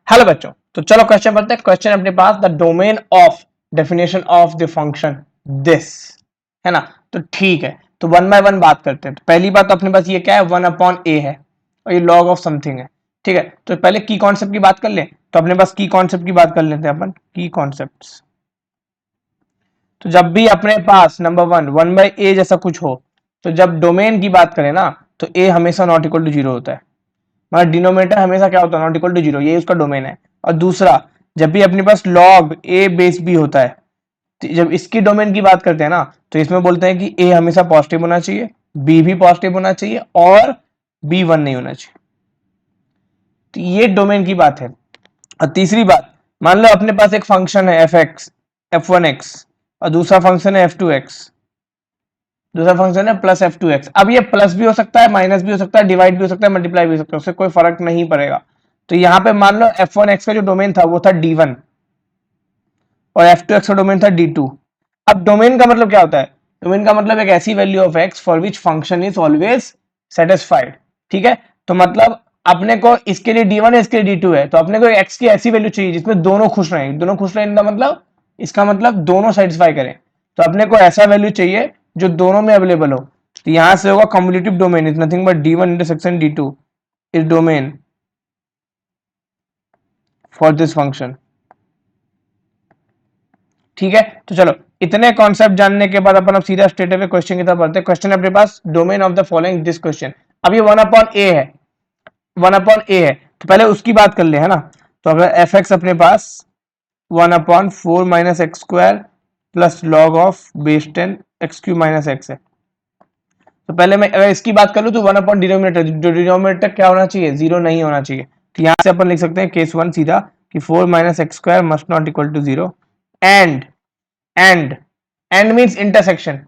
Hello बच्चों, तो चलो क्वेश्चन पढ़ते हैं। क्वेश्चन अपने पास the domain of definition of the function this, है ना। तो ठीक है, तो वन बाय वन बात करते हैं। तो पहली बात तो अपने पास ये क्या है, 1/a है और ये लॉग ऑफ समथिंग है। ठीक है, तो पहले की कॉन्सेप्ट की बात कर ले। तो अपने पास की कॉन्सेप्ट की बात कर लेते हैं अपन। की कॉन्सेप्ट, तो जब भी अपने पास नंबर वन 1/a जैसा कुछ हो, तो जब डोमेन की बात करें ना, तो a हमेशा नॉट इक्वल टू जीरो होता है। हमारा डिनोमिनेटर हमेशा क्या होता है, नॉट इक्वल टू जीरो, ये उसका डोमेन है। और दूसरा, जब भी अपने पास लॉग ए बेस बी होता है, तो जब इसकी डोमेन की बात करते हैं ना, तो इसमें बोलते हैं कि ए हमेशा पॉजिटिव होना चाहिए, बी भी पॉजिटिव होना चाहिए और बी वन नहीं होना चाहिए। तो ये डोमेन की बात है। और तीसरी बात, मान लो अपने पास एक फंक्शन है एफ एक्स, f1x, और दूसरा फंक्शन है f2x, दूसरा फंक्शन है प्लस f2x। अब ये प्लस भी हो सकता है, माइनस भी हो सकता है, डिवाइड भी हो सकता है, मल्टीप्लाई भी हो सकता है, उससे कोई फर्क नहीं पड़ेगा। तो यहाँ पे मान लो f1x का जो डोमेन था वो था d1 और f2x का डोमेन था d2। अब डोमेन का मतलब क्या होता है, डोमेन का मतलब एक ऐसी value of x for which function is always satisfied. ठीक है, तो मतलब अपने को इसके लिए d1 है, इसके लिए d2 है, तो अपने को x की ऐसी वैल्यू चाहिए जिसमें दोनों खुश रहें। दोनों खुश रहें का मतलब, इसका मतलब दोनों सेटिस्फाई करें। तो अपने को ऐसा वैल्यू चाहिए जो दोनों में अवेलेबल हो। तो यहां से होगा cumulative domain is nothing but d1 intersection d2 is domain for this function. ठीक है, तो चलो इतने कॉन्सेप्ट जानने के बाद अपन अब सीधा स्ट्रेट अवे क्वेश्चन की तरफ बढ़ते हैं। क्वेश्चन अपने पास domain of the following this question. अब ये 1/a है, 1/a है, तो पहले उसकी बात कर ले, है ना। तो अगर एफ एक्स अपने पास 1/4 minus x square plus log of base 10 x Q minus x है। तो पहले मैं अगर इसकी बात कर लूं तो 1/ डिनोमिनेटर, जो डिनोमिनेटर क्या होना चाहिए, जीरो नहीं होना चाहिए। तो यहां से अपन लिख सकते हैं केस वन सीधा कि 4 minus x square must not equal to zero. And and and means intersection,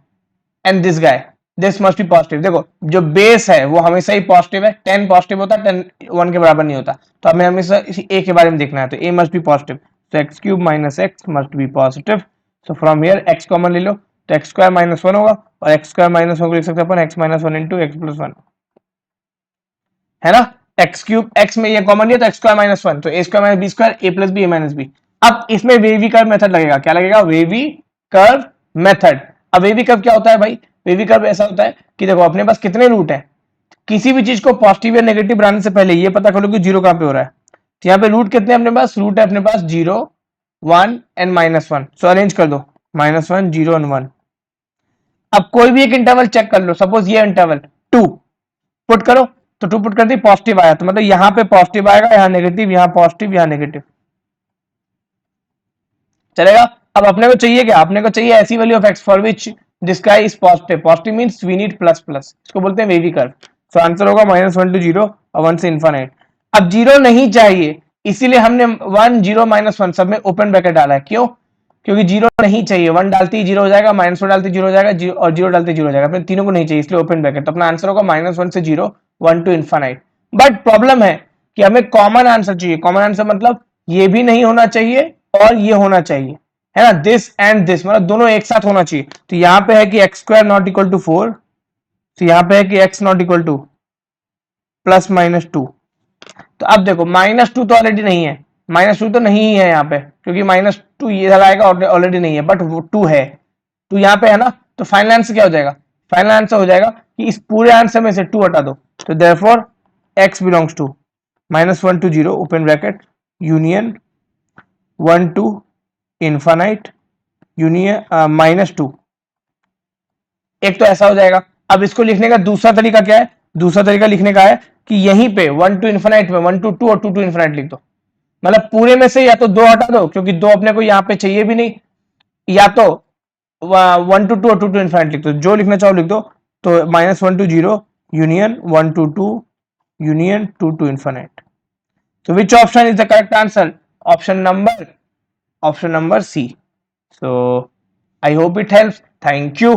and this guy, this must be positive. देखो जो बेस है वो हमेशा ही पॉजिटिव है, 10 पॉजिटिव होता है, 10 1 के बराबर नहीं होता। तो हमें हमेशा इसी a के बारे में देखना है, तो a मस्ट बी पॉजिटिव। तो x cube minus x must be positive. So from here x common ले लो, तो एक्स स्क्वायर माइनस वन होगा, और एक्स स्क्वायर माइनस वन को लिख सकते हैं अपन x minus one into x plus one, है ना। एक्स क्यूब, एक्स में ये कॉमन लिया तो एक्स स्क्वायर माइनस वन, तो ए स्क्वायर माइनस बी स्क्वायर, ए प्लस बी ए माइनस बी। अब इसमें वेवी कर्व मेथड लगेगा। क्या लगेगा, वेवी कर्व मेथड। अब वेवी कर्व क्या होता है भाई, वेवी कर्व ऐसा होता है कि देखो अपने पास कितने रूट है, किसी भी चीज को पॉजिटिव या नेगेटिव बनाने से पहले ये पता करो कि जीरो कहां पे हो रहा है। तो यहाँ पे रूट कितने अपने पास, रूट है अपने पास 0 1 एंड -1। सो अरेंज कर दो -1 0 एंड 1। अब कोई भी एक इंटरवल चेक कर लो, सपोज ये इंटरवल 2 पुट करो, तो 2 पुट कर दी, पॉजिटिव आया, तो मतलब यहाँ पे पॉजिटिव आएगा, यहाँ नेगेटिव, यहाँ पॉजिटिव, यहाँ नेगेटिव, चलेगा। अब अपने को चाहिए क्या, अपने को चाहिए ऐसी value of x for which this guy is positive. Positive means we need plus plus, इसको बोलते हैं वेवी कर्व। सो आंसर होगा -1 to 0 और 1 से इनफाइनाइट। अब जीरो नहीं चाहिए, इसीलिए हमने 1 0 -1 सब में ओपन ब्रैकेट डाला है। क्यों, क्योंकि जीरो नहीं चाहिए, 1 डालते ही जीरो हो जाएगा, -1 डालते जीरो हो जाएगा, और जीरो डालते जीरो हो जाएगा, अपने तीनों को नहीं चाहिए, इसलिए ओपन ब्रैकेट। तो अपना आंसर होगा -1 से 0 1 to इनफाइनाइट। बट प्रॉब्लम है कि हमें कॉमन आंसर चाहिए। कॉमन आंसर मतलब ये भी नहीं होना चाहिए और ये होना चाहिए, है ना। दिस एंड दिस मतलब दोनों एक साथ होना चाहिए। तो यहाँ पे है कि x square not equal to 4, तो यहाँ पे है कि x not equal to plus -2। तो अब देखो -2 तो ऑलरेडी नहीं है, -2 तो नहीं है यहाँ पे, क्योंकि -2 ये आएगा ऑलरेडी नहीं है, बट वो 2 है, 2 यहाँ पे है ना। तो फाइनल आंसर क्या हो जाएगा, फाइनल आंसर हो जाएगा कि इस पूरे आंसर में से 2 हटा दो। तो therefore x belongs to -1 to 0 open bracket union 1 to infinite union -2। एक तो ऐसा हो जाएगा। अब इसको लिखने का दूसरा तरीका क्या है, दूसरा तरीका लिखने का है कि यहीं पे 1 to इनफाइनाइट में 1 to 2 और 2 to इनफाइनाइट लिख दो। मतलब पूरे में से या तो 2 हटा दो, क्योंकि 2 अपने को यहाँ पे चाहिए भी नहीं, या तो 1 to 2 और 2 to इनफाइनाइट लिख दो, जो लिखना चाहो लिख दो। तो -1 to 0 union 1 to 2 union 2 to infinite. So which option is the correct answer? Option number C. So I hope it helps. Thank you.